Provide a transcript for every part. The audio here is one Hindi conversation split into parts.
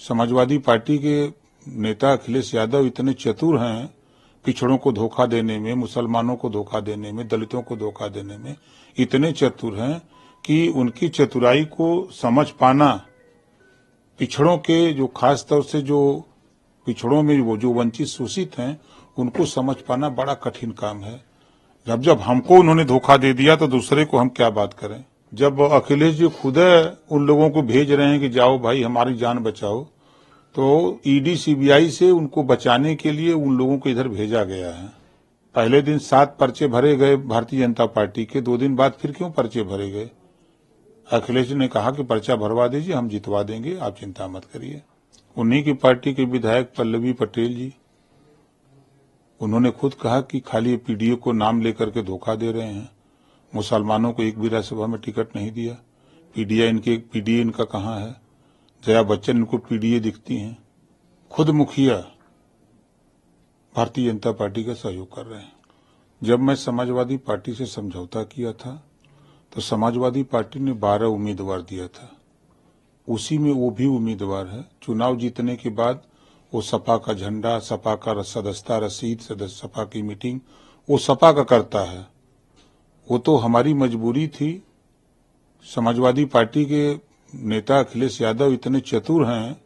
समाजवादी पार्टी के नेता अखिलेश यादव इतने चतुर हैं पिछड़ों को धोखा देने में, मुसलमानों को धोखा देने में, दलितों को धोखा देने में इतने चतुर हैं कि उनकी चतुराई को समझ पाना पिछड़ों के जो खास तौर से जो पिछड़ों में वो जो वंचित शोषित हैं उनको समझ पाना बड़ा कठिन काम है। जब हमको उन्होंने धोखा दे दिया तो दूसरे को हम क्या बात करें। जब अखिलेश जी खुद उन लोगों को भेज रहे हैं कि जाओ भाई हमारी जान बचाओ, तो ईडी सीबीआई से उनको बचाने के लिए उन लोगों को इधर भेजा गया है। पहले दिन 7 पर्चे भरे गए भारतीय जनता पार्टी के, 2 दिन बाद फिर क्यों पर्चे भरे गए। अखिलेश ने कहा कि पर्चा भरवा दीजिए, हम जितवा देंगे, आप चिंता मत करिए। उन्हीं की पार्टी के विधायक पल्लवी पटेल जी, उन्होंने खुद कहा कि खाली पीडीए को नाम लेकर के धोखा दे रहे हैं, मुसलमानों को एक भी राज्यसभा में टिकट नहीं दिया। पीडीए इनका कहाँ है। जया बच्चन इनको पीडीए दिखती हैं। खुद मुखिया भारतीय जनता पार्टी का सहयोग कर रहे हैं। जब मैं समाजवादी पार्टी से समझौता किया था तो समाजवादी पार्टी ने 12 उम्मीदवार दिया था, उसी में वो भी उम्मीदवार है। चुनाव जीतने के बाद वो सपा का झंडा, सपा का सदस्यता रसीद, सपा की मीटिंग वो सपा का करता है। वो तो हमारी मजबूरी थी। समाजवादी पार्टी के नेता अखिलेश यादव इतने चतुर हैं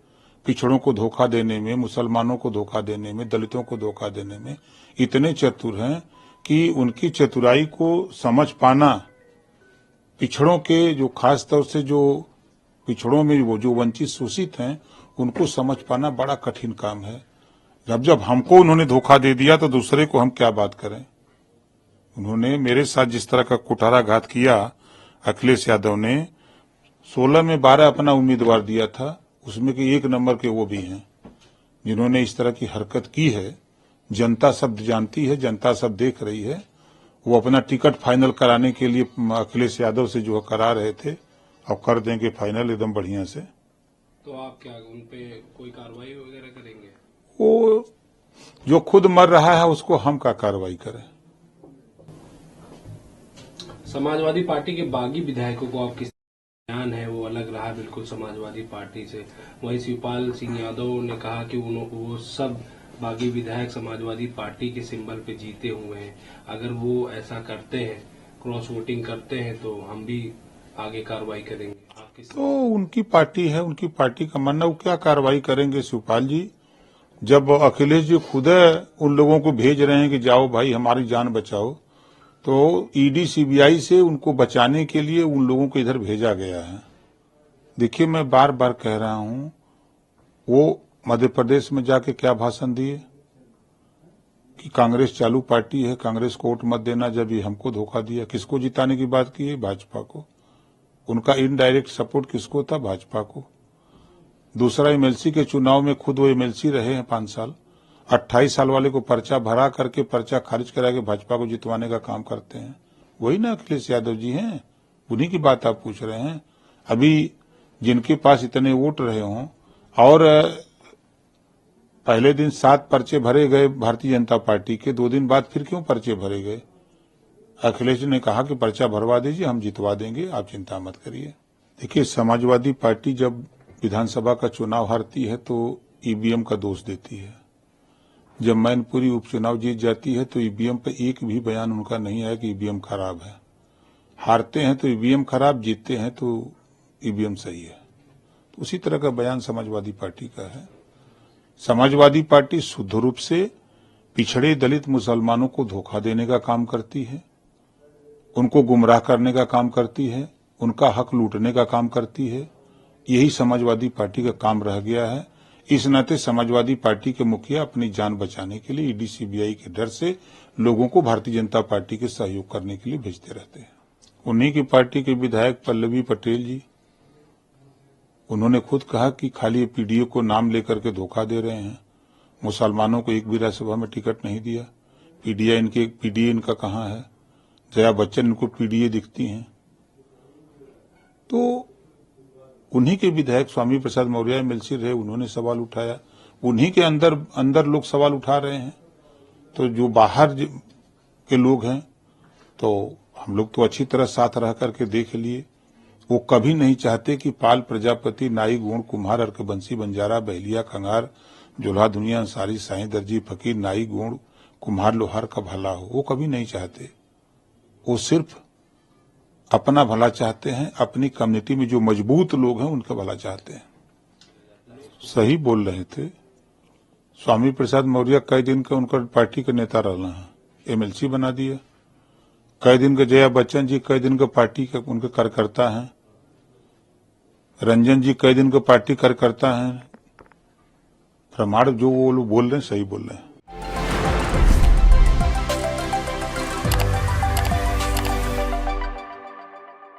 पिछड़ों को धोखा देने में, मुसलमानों को धोखा देने में, दलितों को धोखा देने में इतने चतुर हैं कि उनकी चतुराई को समझ पाना पिछड़ों के जो खास तौर से जो पिछड़ों में वो जो वंचित शोषित हैं उनको समझ पाना बड़ा कठिन काम है। जब हमको उन्होंने धोखा दे दिया तो दूसरे को हम क्या बात करें। उन्होंने मेरे साथ जिस तरह का कुठाराघात किया, अखिलेश यादव ने 16 में 12 अपना उम्मीदवार दिया था, उसमें के 1 नंबर के वो भी हैं जिन्होंने इस तरह की हरकत की है। जनता सब जानती है, जनता सब देख रही है। वो अपना टिकट फाइनल कराने के लिए अखिलेश यादव से जो करा रहे थे, अब कर देंगे फाइनल एकदम बढ़िया से। तो आप क्या उन पे कोई कार्रवाई वगैरह करेंगे? वो जो खुद मर रहा है उसको हम क्या कार्रवाई करें। समाजवादी पार्टी के बागी विधायकों को आप किस बयान है वो अलग रहा बिल्कुल समाजवादी पार्टी से। वहीं शिवपाल सिंह यादव ने कहा कि वो सब बागी विधायक समाजवादी पार्टी के सिंबल पे जीते हुए हैं, अगर वो ऐसा करते हैं, क्रॉस वोटिंग करते हैं तो हम भी आगे कार्रवाई करेंगे। तो उनकी पार्टी है, उनकी पार्टी का मानना, वो क्या कार्रवाई करेंगे शिवपाल जी। जब अखिलेश जी खुद उन लोगों को भेज रहे हैं कि जाओ भाई हमारी जान बचाओ, तो ईडी सीबीआई से उनको बचाने के लिए उन लोगों को इधर भेजा गया है। देखिए, मैं बार बार कह रहा हूं, वो मध्य प्रदेश में जाके क्या भाषण दिए कि कांग्रेस चालू पार्टी है, कांग्रेस को वोट मत देना। जब ये हमको धोखा दिया, किसको जिताने की बात की है? भाजपा को। उनका इनडायरेक्ट सपोर्ट किसको था? भाजपा को। दूसरा, एमएलसी के चुनाव में खुद वो एमएलसी रहे हैं 5 साल। 28 साल वाले को पर्चा भरा करके पर्चा खारिज करा के भाजपा को जितवाने का काम करते हैं। वही ना अखिलेश यादव जी हैं, उन्हीं की बात आप पूछ रहे हैं। अभी जिनके पास इतने वोट रहे हों, और पहले दिन 7 पर्चे भरे गए भारतीय जनता पार्टी के, 2 दिन बाद फिर क्यों पर्चे भरे गए। अखिलेश ने कहा कि पर्चा भरवा दीजिए, हम जितवा देंगे, आप चिंता मत करिए। देखिए, समाजवादी पार्टी जब विधानसभा का चुनाव हारती है तो ईवीएम का दोष देती है। जब मैनपुरी उपचुनाव जीत जाती है तो ईवीएम पे एक भी बयान उनका नहीं आया कि ईवीएम खराब है। हारते हैं तो ईवीएम खराब, जीतते हैं तो ईवीएम सही है। तो उसी तरह का बयान समाजवादी पार्टी का है। समाजवादी पार्टी शुद्ध रूप से पिछड़े दलित मुसलमानों को धोखा देने का काम करती है, उनको गुमराह करने का काम करती है, उनका हक लूटने का काम करती है। यही समाजवादी पार्टी का काम रह गया है। इस नाते समाजवादी पार्टी के मुखिया अपनी जान बचाने के लिए ईडी सीबीआई के डर से लोगों को भारतीय जनता पार्टी के सहयोग करने के लिए भेजते रहते हैं। उन्हीं की पार्टी के विधायक पल्लवी पटेल जी, उन्होंने खुद कहा कि खाली पीडीए को नाम लेकर के धोखा दे रहे हैं, मुसलमानों को एक भी राज्यसभा में टिकट नहीं दिया। पीडीए इनका कहाँ है। जया बच्चन इनको पीडीए दिखती हैं। तो उन्हीं के विधायक स्वामी प्रसाद मौर्य एमएलसी रहे, उन्होंने सवाल उठाया। उन्हीं के अंदर लोग सवाल उठा रहे हैं। तो जो बाहर के लोग हैं, तो हम लोग तो अच्छी तरह साथ रह करके देख लिए वो कभी नहीं चाहते कि पाल प्रजापति, नाई गुण, कुम्हार, अर्कबंसी, बंजारा, बहलिया, खंगार, जोल्हा, दुनिया, अंसारी, साईं, दर्जी, फकीर, नाई गुण, कुम्हार, लोहार का भला हो। वो कभी नहीं चाहते। वो सिर्फ अपना भला चाहते हैं, अपनी कम्युनिटी में जो मजबूत लोग हैं उनका भला चाहते हैं। सही बोल रहे थे। स्वामी प्रसाद मौर्य कई दिन का उनका पार्टी के नेता रहना है, एमएलसी बना दिया। कई दिन के जया बच्चन जी कई दिन का पार्टी के उनके कार्यकर्ता हैं। रंजन जी कई दिन का पार्टी कार्यकर्ता हैं। प्रमाण जो वो लोग बोल रहे हैं सही बोल रहे हैं।